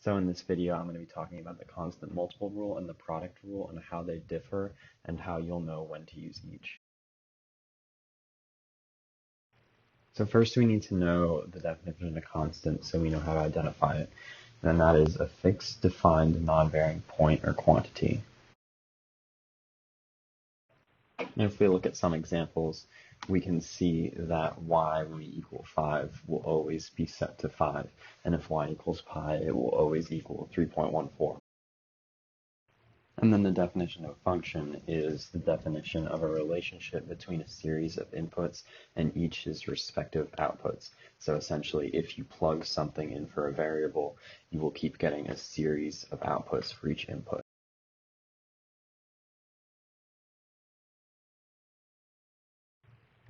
So in this video, I'm going to be talking about the constant multiple rule and the product rule and how they differ and how you'll know when to use each. So first we need to know the definition of a constant so we know how to identify it. And that is a fixed, defined, non-varying point or quantity. And if we look at some examples, we can see that y when we equal 5 will always be set to 5, and if y equals pi, it will always equal 3.14. And then the definition of function is the definition of a relationship between a series of inputs and each's respective outputs. So essentially, if you plug something in for a variable, you will keep getting a series of outputs for each input.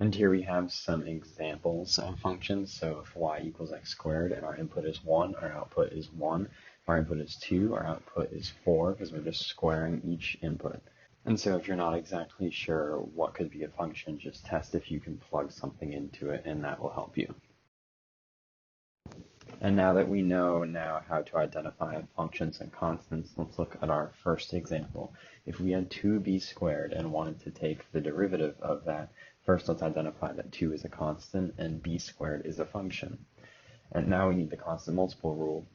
And here we have some examples of functions. So if y equals x squared and our input is 1, our output is 1. If our input is 2, our output is 4 because we're just squaring each input. And so if you're not exactly sure what could be a function, just test if you can plug something into it and that will help you. And now that we know how to identify functions and constants, let's look at our first example. If we had 2b squared and wanted to take the derivative of that, first let's identify that 2 is a constant and b squared is a function. And now we need the constant multiple rule,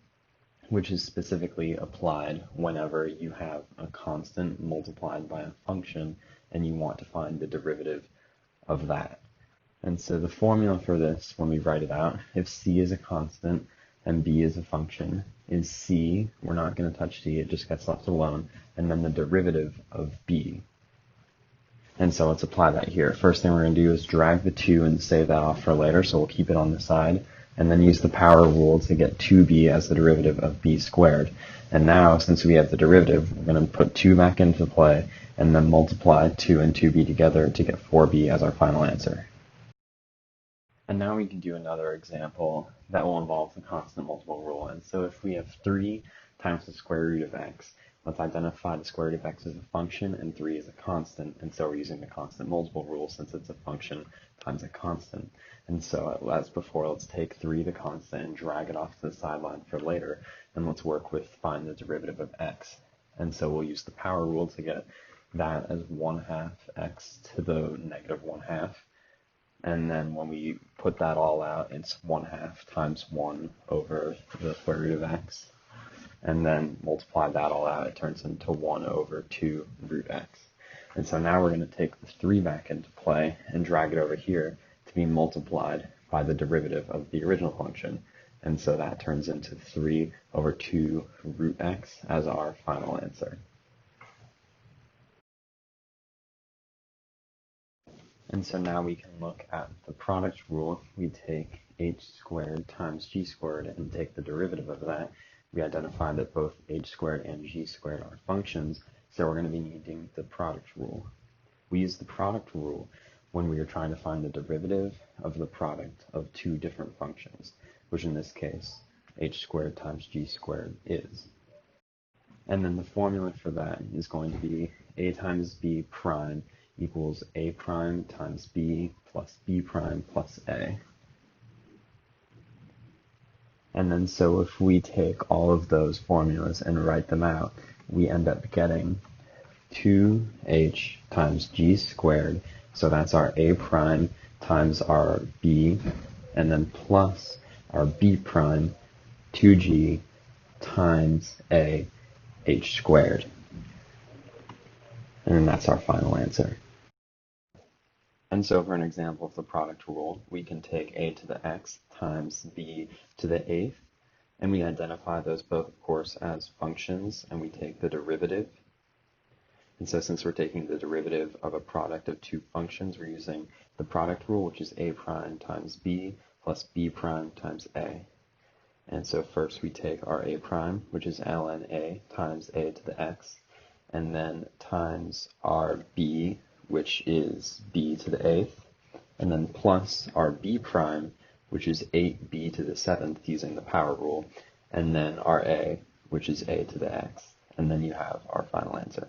which is specifically applied whenever you have a constant multiplied by a function and you want to find the derivative of that. And so the formula for this, when we write it out, if c is a constant and b is a function, is c, we're not going to touch d, it just gets left alone, and then the derivative of b. And so let's apply that here. First thing we're going to do is drag the 2 and save that off for later, so we'll keep it on the side, and then use the power rule to get 2b as the derivative of b squared. And now, since we have the derivative, we're going to put 2 back into play, and then multiply 2 and 2b together to get 4b as our final answer. And now we can do another example that will involve the constant multiple rule. And so if we have 3 times the square root of x, let's identify the square root of x as a function and 3 as a constant. And so we're using the constant multiple rule since it's a function times a constant. And so as before, let's take 3, the constant, and drag it off to the sideline for later. And let's work with find the derivative of x. And so we'll use the power rule to get that as 1/2 x to the negative 1/2. And then when we put that all out, it's 1/2 times 1 over the square root of x. And then multiply that all out, it turns into 1 over 2 root x. And so now we're going to take the 3 back into play and drag it over here to be multiplied by the derivative of the original function. And so that turns into 3 over 2 root x as our final answer. And so now we can look at the product rule. We take h squared times g squared and take the derivative of that. We identify that both h squared and g squared are functions, so we're going to be needing the product rule. We use the product rule when we are trying to find the derivative of the product of 2 different functions, which in this case, h squared times g squared is. And then the formula for that is going to be a times b prime equals a prime times b plus b prime plus a. And then so if we take all of those formulas and write them out, we end up getting 2h times g squared, so that's our a prime times our b, and then plus our b prime 2g times a h squared. And then that's our final answer. And so for an example of the product rule, we can take a to the x times b to the 8th, and we identify those both, of course, as functions, and we take the derivative. And so since we're taking the derivative of a product of 2 functions, we're using the product rule, which is a prime times b plus b prime times a. And so first we take our a prime, which is ln a times a to the x, and then times our b, which is b to the 8th, and then plus our b prime, which is 8b to the 7th using the power rule, and then our a, which is a to the x, and then you have our final answer.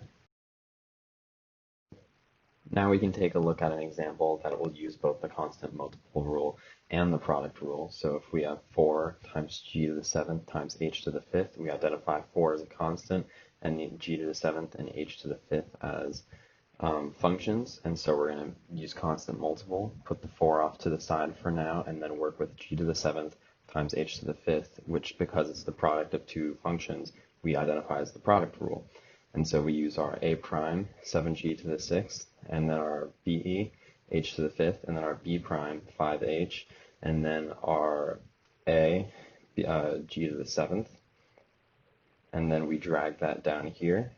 Now we can take a look at an example that will use both the constant multiple rule and the product rule. So if we have 4 times g to the 7th times h to the 5th, we identify 4 as a constant and g to the 7th and h to the 5th as functions. And so we're going to use constant multiple, put the 4 off to the side for now, and then work with g to the 7th times h to the 5th, which, because it's the product of two functions, we identify as the product rule. And so we use our a prime, 7g to the 6th, and then our be, h to the 5th, and then our b prime, 5h, and then our a, g to the 7th, and then we drag that down here,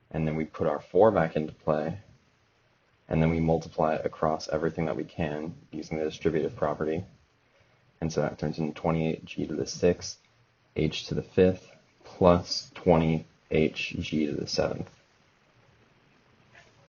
and then we put our 4 back into play, and then we multiply it across everything that we can using the distributive property. And so that turns into 28g to the 6th, h to the 5th, plus 20h g to the 7th.